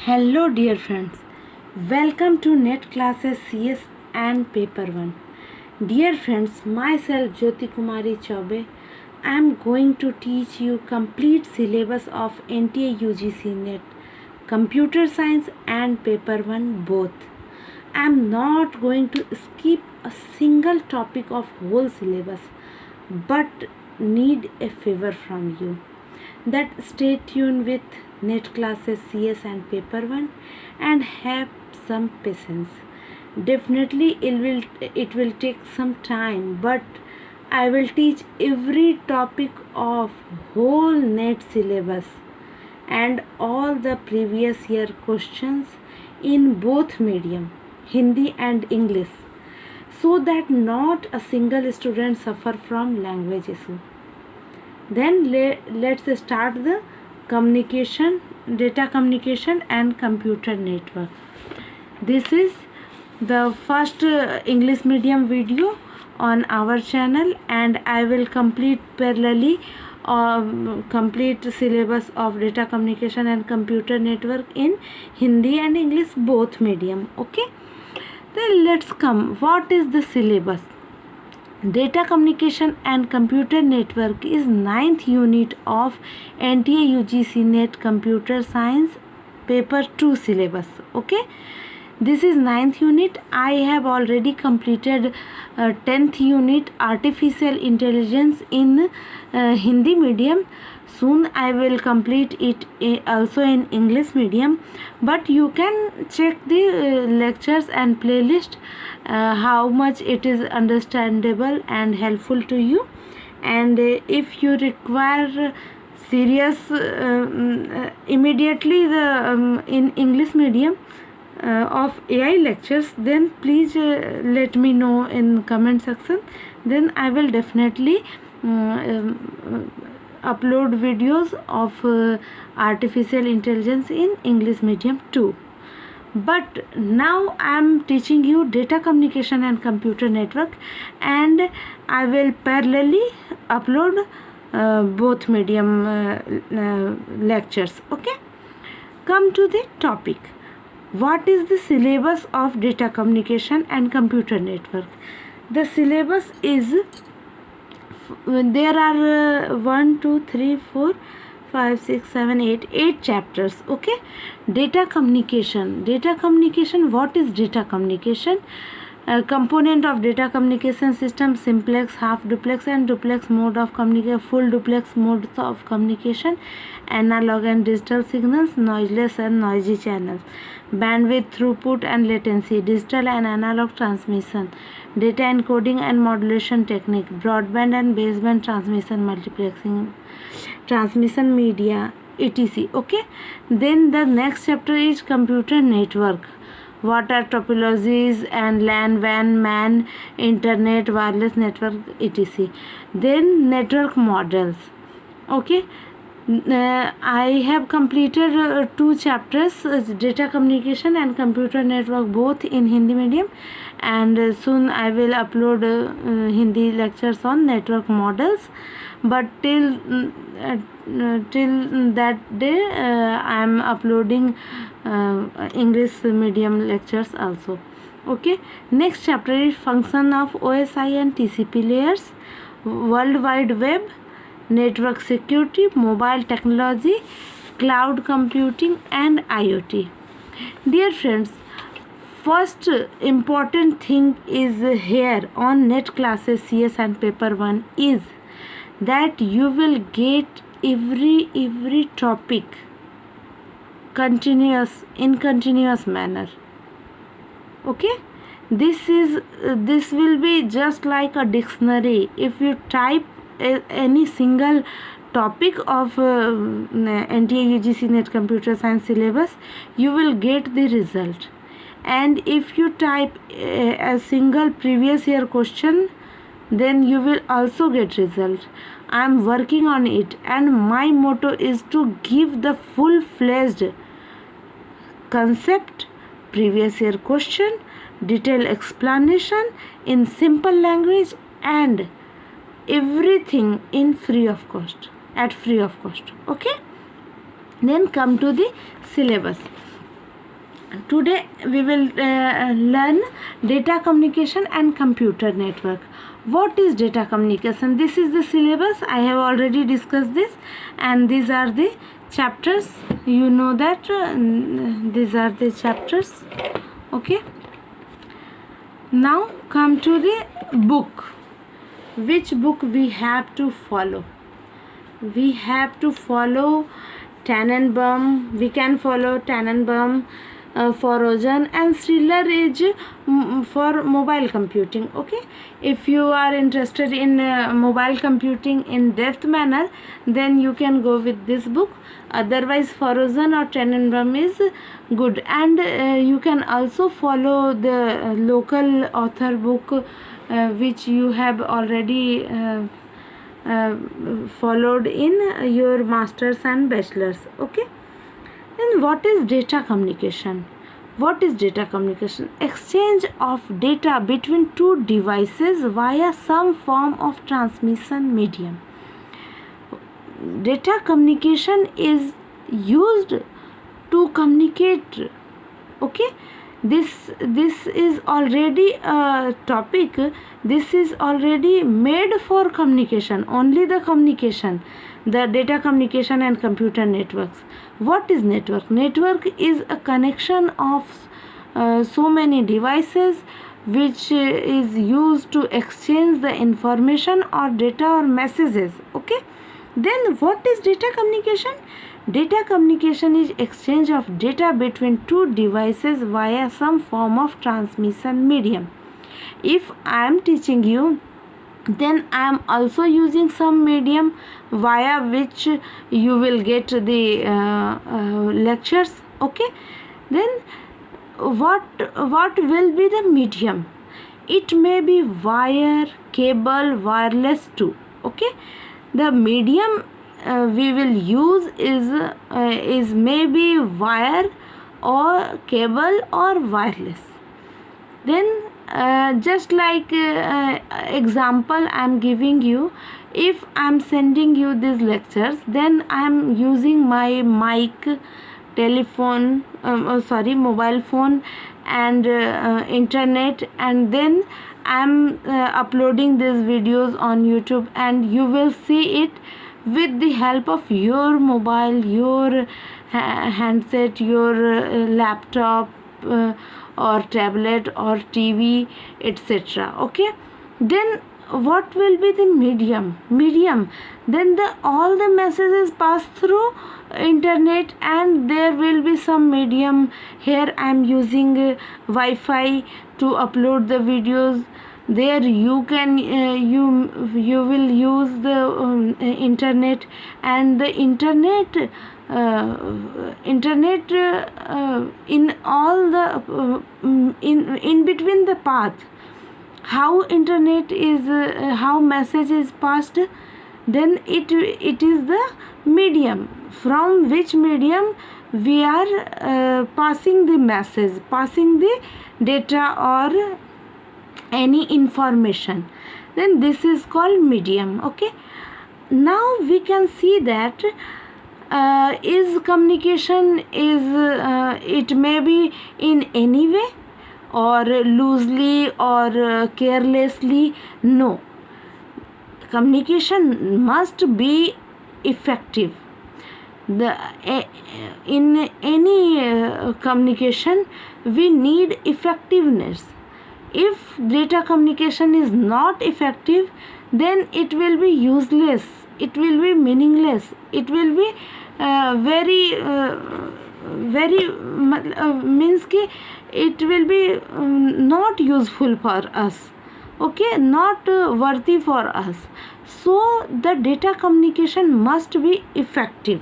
Hello dear friends, welcome to Net Classes CS and Paper 1. Dear friends, myself Jyoti Kumari Chaube, I am going to teach you complete syllabus of NTA UGC Net, Computer Science and Paper 1 both. I am not going to skip a single topic of whole syllabus but need a favor from you that stay tuned with Net Classes CS and Paper 1 and have some patience. Definitely it will take some time, but I will teach every topic of whole net syllabus and all the previous year questions in both medium, Hindi and English, so that not a single student suffer from language issue. Then let's start the data communication and computer network. This is the first English medium video on our channel, and I will complete parallelly complete syllabus of data communication and computer network in Hindi and English both medium. Okay, then let's come. What is the syllabus? Data communication and computer network is 9th unit of NTA UGC Net Computer Science Paper 2 syllabus. Okay, this is 9th unit. I have already completed 10th unit Artificial Intelligence in Hindi medium. Soon I will complete it also in English medium, but you can check the lectures and playlist how much it is understandable and helpful to you. And if you require serious immediately the in English medium of AI lectures, then please let me know in comment section. Then I will definitely upload videos of artificial intelligence in English medium too. But now I am teaching you data communication and computer network, and I will parallelly upload both medium lectures. Okay, come to the topic. What is the syllabus of data communication and computer network? The syllabus is there are 1 2 3 4 5 6 7 8 chapters. Okay, data communication. What is data communication? Component of data communication system: simplex, half duplex and duplex mode of communication, full duplex modes of communication, analog and digital signals, noiseless and noisy channels, bandwidth, throughput and latency, digital and analog transmission, data encoding and modulation technique, broadband and baseband transmission, multiplexing, transmission media, etc. Okay, then the next chapter is computer network. What are topologies and LAN, WAN, MAN, internet, wireless network, etc. Then network models. Okay, I have completed 2 chapters, data communication and computer network, both in Hindi medium, and soon I will upload Hindi lectures on network models. But till that day I am uploading English medium lectures also. Okay, next chapter is function of OSI and TCP layers, World Wide Web, network security, mobile technology, cloud computing and IoT. Dear friends, first important thing is here on Net Classes CS and Paper 1 is that you will get every topic in continuous manner. Okay, this will be just like a dictionary. If you type any single topic of NTA UGC Net Computer Science syllabus, you will get the result. And if you type a single previous year question, then you will also get result. I am working on it, and my motto is to give the full-fledged concept, previous year question, detailed explanation in simple language, and everything in free of cost. Okay, then come to the syllabus. Today we will learn data communication and computer network. What is data communication? This is the syllabus. I have already discussed this, and these are the chapters. You know that these are the chapters. Okay. Now come to the book. Which book we have to follow? We have to follow Tannenbaum. We can follow Tannenbaum, Forozan, and Schiller is for mobile computing. Okay, if you are interested in mobile computing in depth manner, then you can go with this book. Otherwise, Forozan or Tannenbaum is good, and you can also follow the local author book which you have already followed in your masters and bachelors. Okay. Then what is data communication? What is data communication? Exchange of data between two devices via some form of transmission medium. Data communication is used to communicate. Okay, this is already a topic. This is already made for communication, only the communication, the data communication and computer networks. What is network? Network is a connection of so many devices which is used to exchange the information or data or messages. Okay, then what is data communication? Data communication is exchange of data between two devices via some form of transmission medium. If I am teaching you, then I am also using some medium via which you will get the lectures. Okay, then what will be the medium? It may be wire, cable, wireless too. Okay, the medium we will use is maybe wire or cable or wireless. Then just like example I am giving you, if I am sending you these lectures, then I am using my mic, telephone, mobile phone, and internet, and then I am uploading these videos on YouTube, and you will see it with the help of your mobile, your handset, your laptop or tablet or TV, etc. Okay, then what will be the medium? Then all the messages pass through internet, and there will be some medium. Here I am using Wi-Fi to upload the videos. There you can you will use the internet, and the internet in all the in between the path, how internet is how message is passed, then it is the medium from which medium we are passing the message, passing the data or any information. Then this is called medium. Okay, now we can see that is communication is it may be in any way or loosely or carelessly. No, communication must be effective. In any communication we need effectiveness. If data communication is not effective, then it will be useless, it will be meaningless, it will be very means ki it will be not useful for us. Okay, not worthy for us. So the data communication must be effective.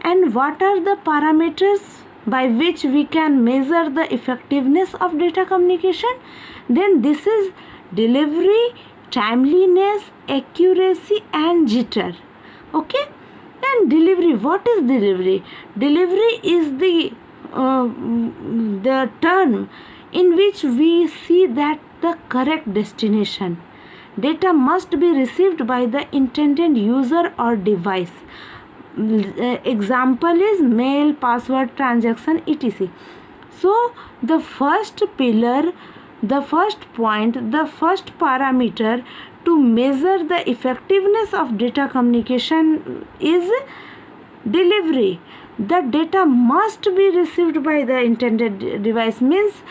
And what are the parameters by which we can measure the effectiveness of data communication? Then this is delivery, timeliness, accuracy, and jitter. Okay, then delivery. What is delivery? Delivery is the term in which we see that the correct destination. Data must be received by the intended user or device. Example is mail, password, transaction, etc. So the first pillar, the first point, the first parameter to measure the effectiveness of data communication is delivery. The data must be received by the intended device, means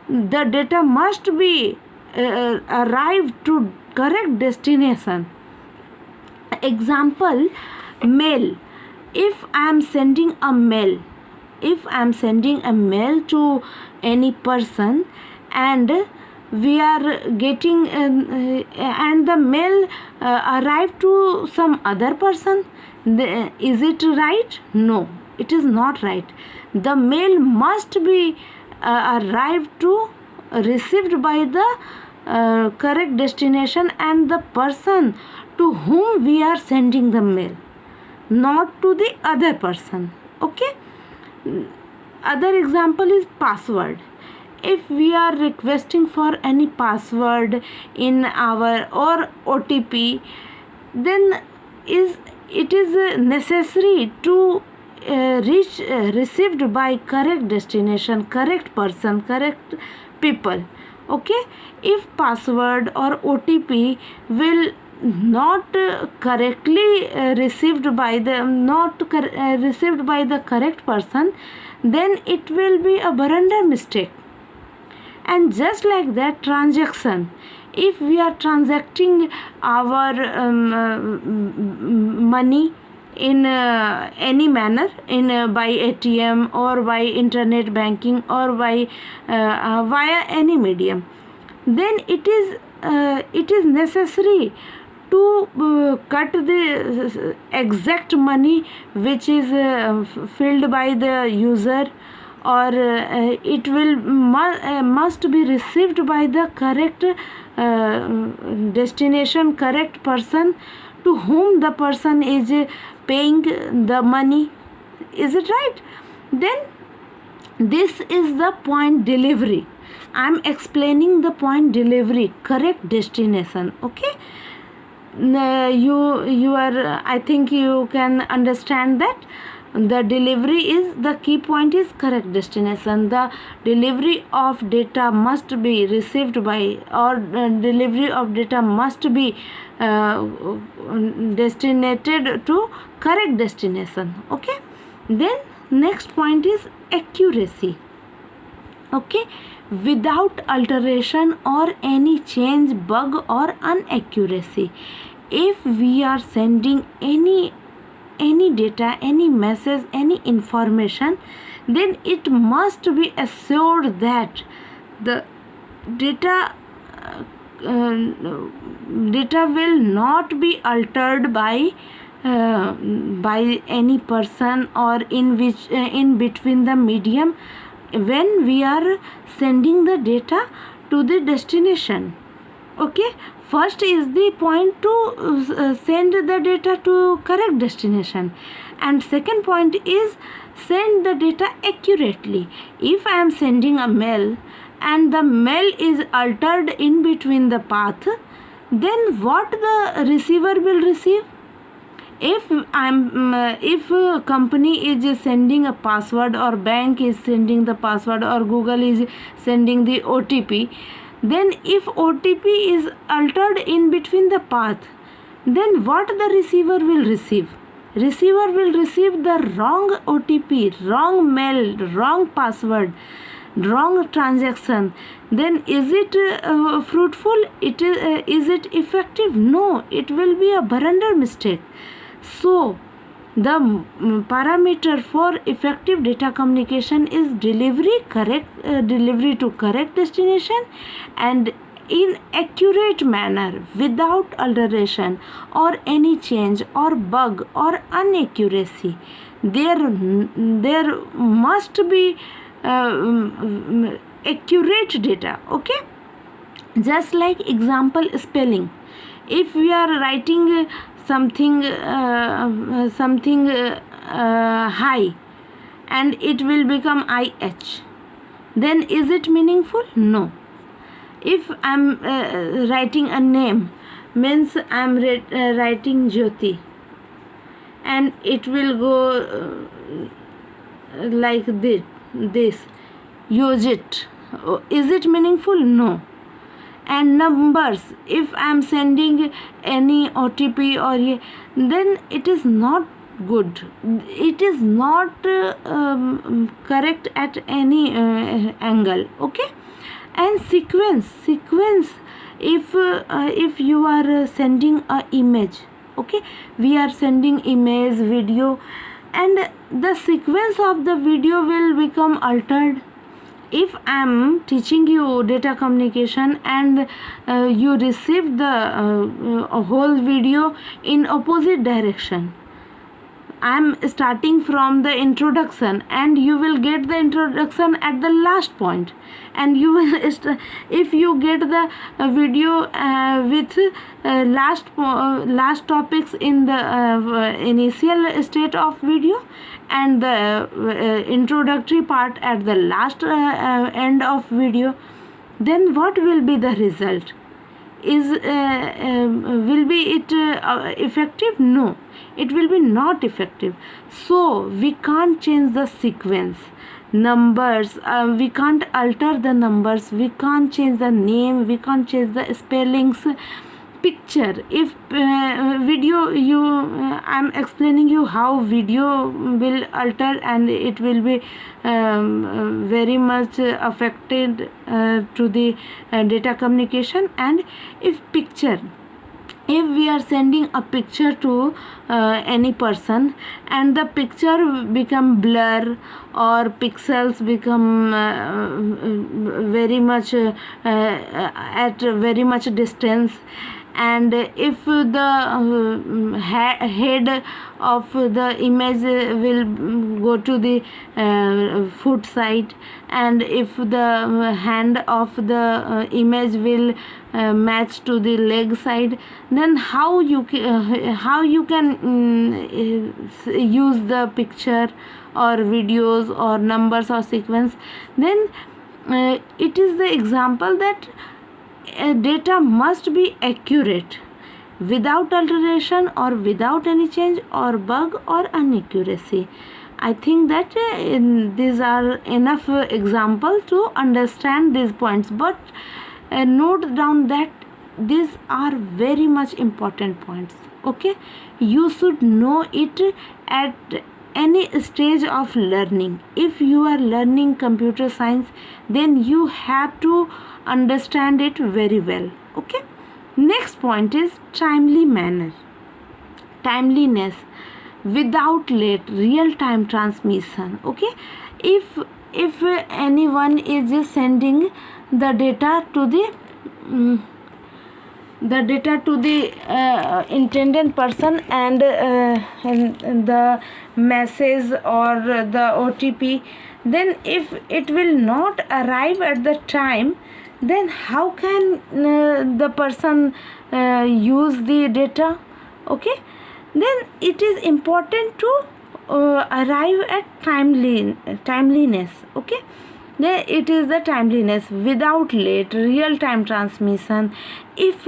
the data must be arrived to correct destination. Example, mail. If I am sending a mail, to any person, and we are getting and the mail arrived to some other person, is it right? No, it is not right. The mail must be arrived to received by the correct destination and the person to whom we are sending the mail, not to the other person. Okay. Other example is password. If we are requesting for any password in our or OTP, then it is necessary to received by correct destination, correct person, correct people. Okay. If password or OTP will not correctly received by the received by the correct person, then it will be a blunder mistake. And just like that, transaction, if we are transacting our money in any manner, in by ATM or by internet banking or by via any medium, then it is necessary to cut the exact money which is filled by the user, or it will must be received by the correct destination, correct person to whom the person is paying the money. Is it right? Then this is the point delivery. I am explaining the point delivery, correct destination. Okay. You are, I think you can understand that the delivery is the key point, is correct destination. The delivery of data must be received by, or delivery of data must be destinated to correct destination. Okay. Then next point is accuracy. Okay. Without alteration or any change, bug or inaccuracy. If we are sending any data, any message, any information, then it must be assured that the data will not be altered by any person or in between the medium when we are sending the data to the destination. Okay. First is the point to send the data to correct destination, and second point is send the data accurately. If I am sending a mail and the mail is altered in between the path, then what the receiver will receive? If a company is sending a password, or bank is sending the password, or Google is sending the OTP, then if OTP is altered in between the path, then what the receiver will receive? Receiver will receive the wrong OTP, wrong mail, wrong password, wrong transaction. Then is it fruitful? Is it effective? No, it will be a blunder mistake. So the parameter for effective data communication is delivery to correct destination, and in accurate manner, without alteration or any change or bug or inaccuracy. There must be accurate data. Okay. Just like example, spelling. If we are writing something high and it will become IH, then is it meaningful? No. If I am writing a name, means I am writing Jyoti, and it will go like this, use it. Is it meaningful? No. And numbers, if I am sending any OTP or then it is not good, it is not correct at any angle. Okay. And sequence, if you are sending a image, okay, we are sending image, video, and the sequence of the video will become altered. If I am teaching you data communication and you receive the whole video in opposite direction, I am starting from the introduction and you will get the introduction at the last point, and you will if you get the video with last topics in the initial state of video and the introductory part at the last end of video, then what will be the result? Is will be it effective? No, it will be not effective. So we can't change the sequence. Numbers, we can't alter the numbers, we can't change the name, we can't change the spellings. Picture, if video, you I'm explaining you how video will alter and it will be very much affected to the data communication. And if picture, if we are sending a picture to any person and the picture become blur or pixels become very much at very much distance, and if the head of the image will go to the foot side, and if the hand of the image will match to the leg side, then how you can use the picture or videos or numbers or sequence? Then it is the example that data must be accurate without alteration or without any change or bug or inaccuracy. I think that these are enough example to understand these points, but note down that these are very much important points. Okay, you should know it at any stage of learning. If you are learning computer science, then you have to understand it very well. Okay, next point is timely manner, timeliness, without late, real time transmission. Okay, if anyone is just sending the data to the intended person, and the message or the OTP, then if it will not arrive at the time, then how can the person use the data? Okay, then it is important to arrive at timeliness. Okay, then it is the timeliness, without late, real time transmission. If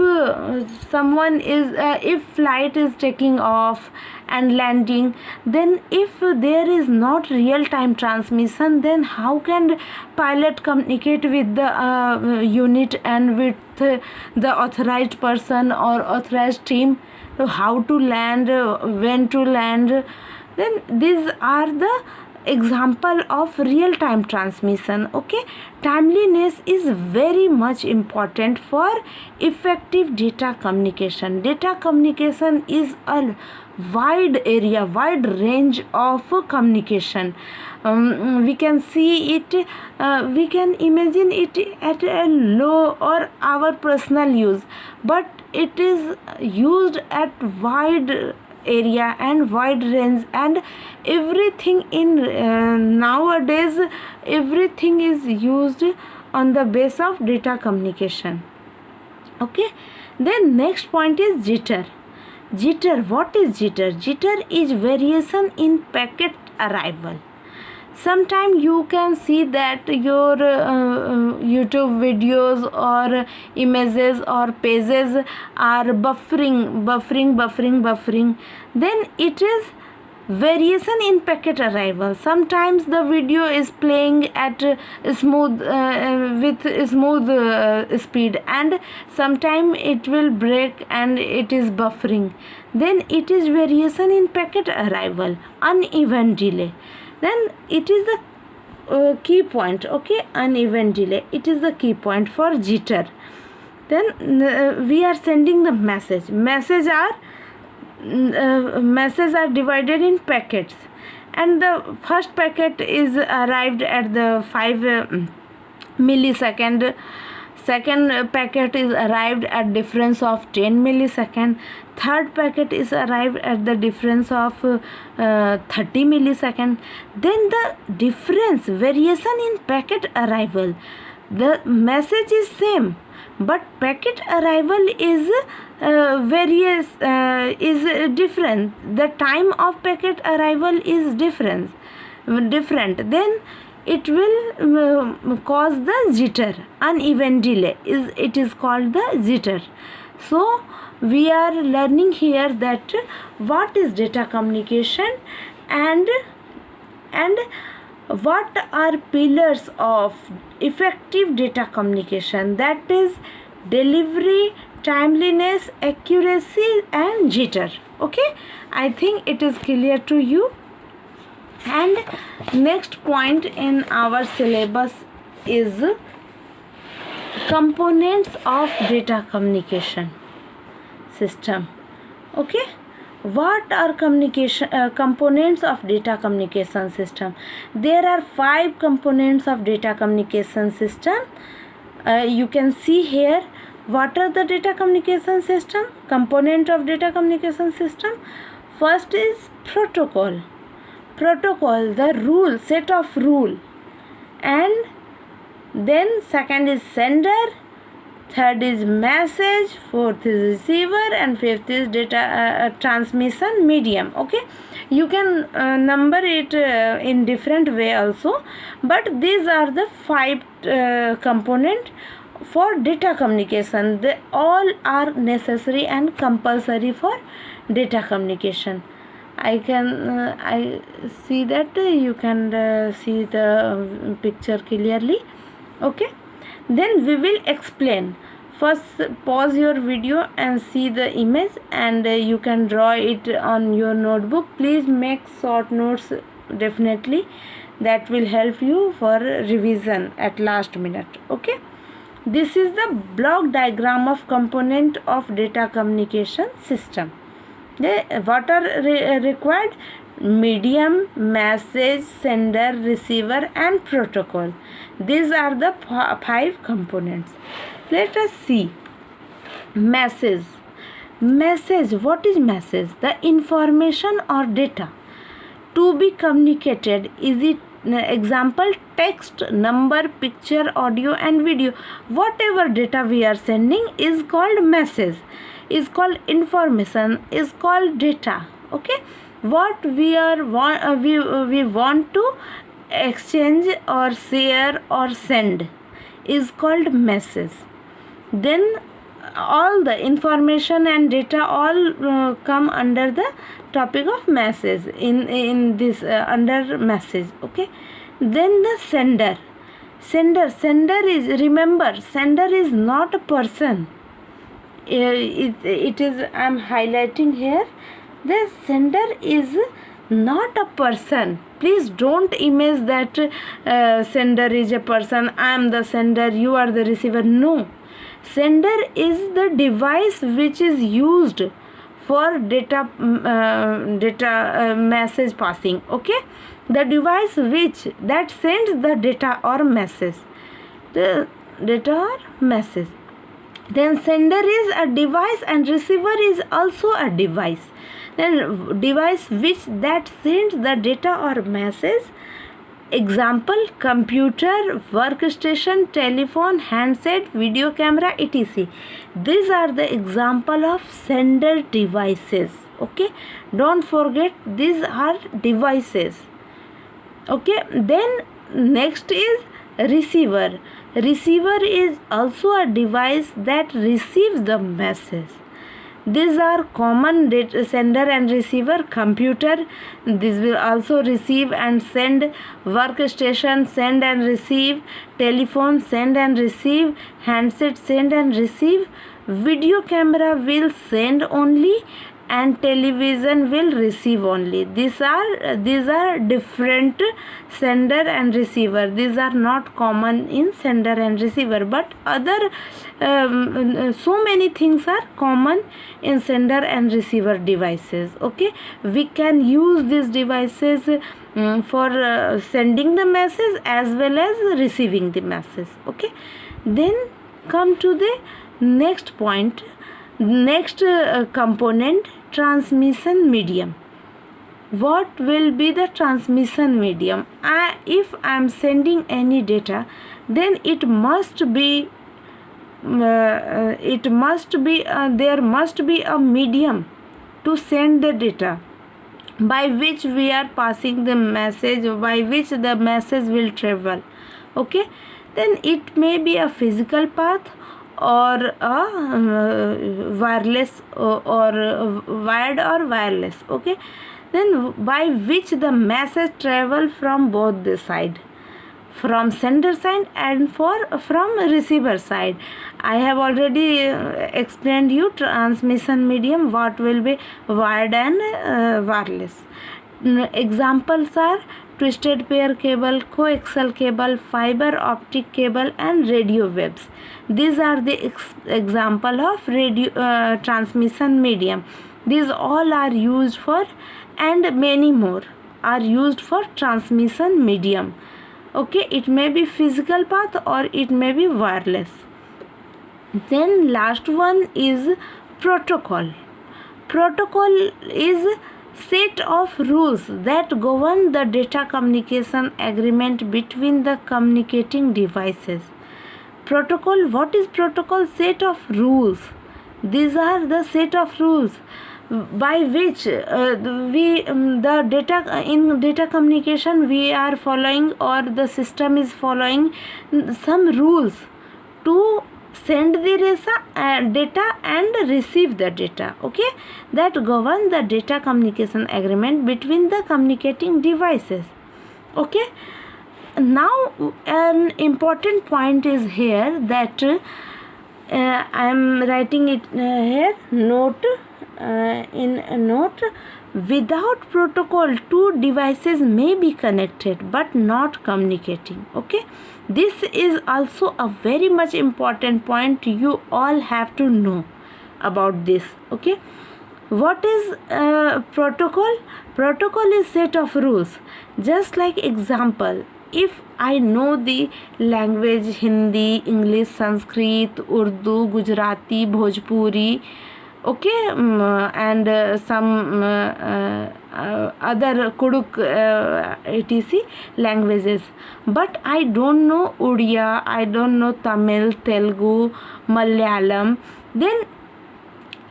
someone is if flight is taking off and landing, then if there is not real time transmission, then how can pilot communicate with the unit and with the authorized person or authorized team, so how to land, when to land? Then these are the example of real time transmission. Okay, timeliness is very much important for effective data communication. Data communication is a wide area, wide range of communication. We can see it, we can imagine it at a low or our personal use, but it is used at wide area and wide range, and everything in nowadays everything is used on the base of data communication. Okay, then next point is jitter. What is jitter? Jitter is variation in packet arrival. Sometimes you can see that your YouTube videos or images or pages are buffering. Then it is variation in packet arrival. Sometimes the video is playing at smooth with smooth speed, and sometimes it will break and it is buffering. Then it is variation in packet arrival, uneven delay. Then it is the key point. Okay, uneven delay, it is the key point for jitter. Then we are sending the messages are divided in packets, and the first packet is arrived at the 5 millisecond. Second packet is arrived at difference of 10 millisecond. Third packet is arrived at the difference of 30 millisecond. Then the difference, variation in packet arrival, the message is same, but packet arrival is different. The time of packet arrival is different. Then it will cause the jitter. Uneven delay it is called the jitter. So we are learning here that what is data communication and what are pillars of effective data communication, that is delivery, timeliness, accuracy and jitter. Okay, I think it is clear to you. And next point in our syllabus is components of data communication system. Okay, what are components of data communication system? There are 5 components of data communication system. You can see here what are the data communication system, component of data communication system. First is protocol, the rule, set of rule. And then second is sender, third is message, fourth is receiver, and fifth is data transmission medium. Okay, you can number it in different way also, but these are the 5 component for data communication. They all are necessary and compulsory for data communication. I see that you can see the picture clearly. Okay, then we will explain. First pause your video and see the image, and you can draw it on your notebook. Please make short notes definitely, that will help you for revision at last minute. Okay, this is the block diagram of component of data communication system. What are required? Medium, message, sender, receiver and protocol. These are the 5 components. Let us see. Message. What is message? The information or data to be communicated. Is it example text, number, picture, audio and video? Whatever data we are sending is called message, is called information, is called data. Okay, what we want to exchange or share or send is called message. Then all the information and data all come under the topic of message in this under message. Okay, then the sender is, remember, sender is not a person. It is, I am highlighting here, the sender is not a person. Please don't imagine that sender is a person. I am the sender, you are the receiver. No, sender is the device which is used for data message passing. Okay, the device that sends the data or message, the data or message. Then sender is a device and receiver is also a device. Then device which that sends the data or message. Example: computer, workstation, telephone, handset, video camera, etc. These are the example of sender devices. Okay, don't forget these are devices. Okay, then next is receiver. Receiver is also a device that receives the message. These are common sender and receiver. Computer, this will also receive and send. Workstation, send and receive. Telephone, send and receive. Handset, send and receive. Video camera will send only, and television will receive only. These are different sender and receiver. These are not common in sender and receiver, but other so many things are common in sender and receiver devices. Okay, we can use these devices for sending the message as well as receiving the message. Okay, then come to the next point, next component, transmission medium. What will be the transmission medium? If I am sending any data, then there must be a medium to send the data by which we are passing the message, by which the message will travel. Okay, then it may be a physical path or a wireless or wired or wireless. Okay, then by which the message travel from both the side, from sender side and from receiver side. I have already explained you transmission medium, what will be wired and wireless. Examples are twisted pair cable, coaxial cable, fiber optic cable, and radio waves. These are the example of radio transmission medium. These all are used for, and many more are used for transmission medium. Okay, it may be physical path or it may be wireless. Then last one is protocol. Protocol is set of rules that govern the data communication agreement between the communicating devices. Protocol, what is protocol? Set of rules. These are the set of rules by which the data in data communication we are following, or the system is following some rules to send the data and receive the data. Okay, that govern the data communication agreement between the communicating devices. Okay, now an important point is here that I am writing it here, note in a note. Without protocol, two devices may be connected but not communicating. Okay, this is also a very much important point. You all have to know about this. Okay, what is protocol? Protocol is set of rules. Just like example, if I know the language Hindi, English, Sanskrit, Urdu, Gujarati, Bhojpuri, okay, and some other Kuduk etc. languages, but I don't know Odia, I don't know Tamil, Telugu, Malayalam, then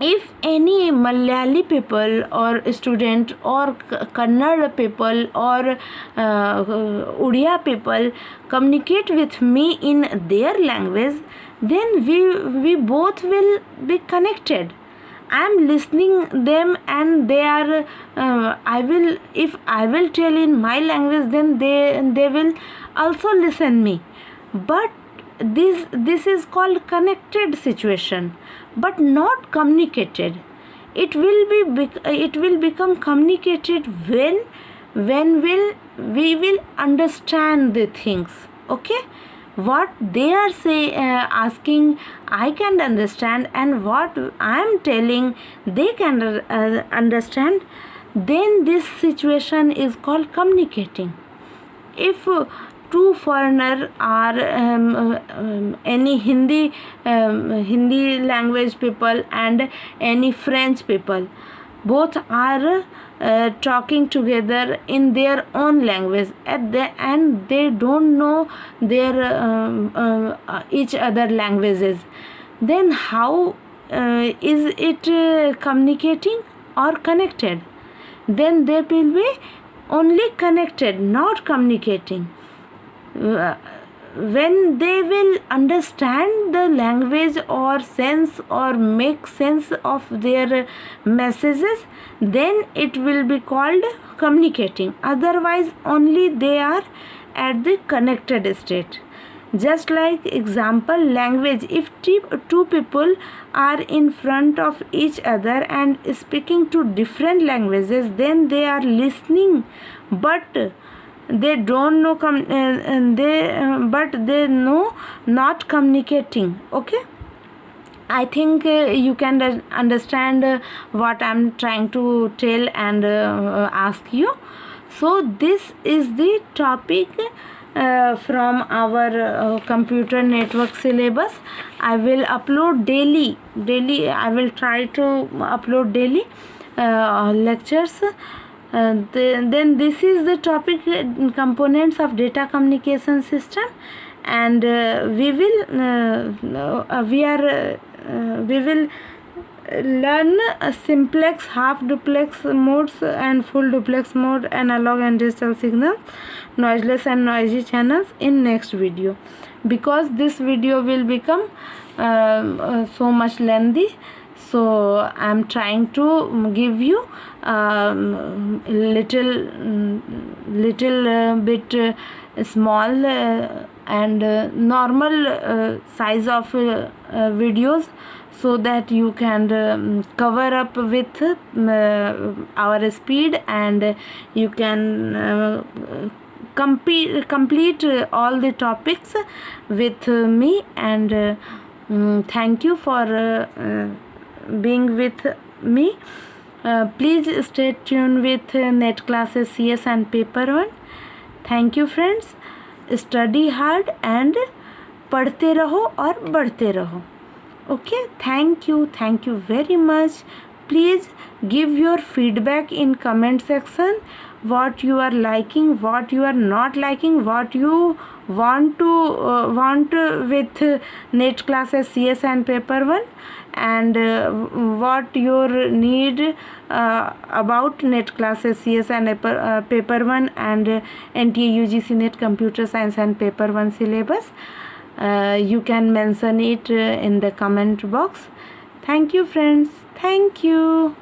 if any Malayali people or student or Kannada people or Odia people communicate with me in their language, then we both will be connected. I am listening them and they are if I will tell in my language, then they will also listen me. But this is called connected situation, but not communicated. It will become communicated when we will understand the things. Okay, what they are asking, I can understand, and what I am telling, they can understand. Then this situation is called communicating. If two foreigner are any Hindi language people and any French people, both are talking together in their own language, and they don't know their each other languages, then how is it communicating or connected? Then they will be only connected, not communicating. when they will understand the language or sense or make sense of their messages, then it will be called communicating. Otherwise only they are at the connected state. Just like example, language, if two people are in front of each other and speaking to different languages, then they are listening, but they don't know but they know not communicating. Okay, I think you can understand what I'm trying to tell and ask you. So this is the topic from our computer network syllabus. I will upload daily. I will try to upload daily lectures. Then this is the topic, components of data communication system, and we will learn simplex, half duplex modes and full duplex mode, analog and digital signals, noiseless and noisy channels in next video, because this video will become so much lengthy. So I am trying to give you little bit small and normal size of videos, so that you can cover up with our speed, and you can complete all the topics with me. And thank you for being with me. Please stay tuned with Net Classes CS and Paper 1. Thank you friends. Study hard and पढ़ते रहो और बढ़ते रहो. Okay, thank you very much. Please give your feedback in comment section, what you are liking, what you are not liking, what you want with Net Classes CS and Paper 1, and what your need about Net Classes CS and Paper 1 and NTA UGC Net Computer Science and Paper 1 syllabus. You can mention it in the comment box. Thank you friends. Thank you.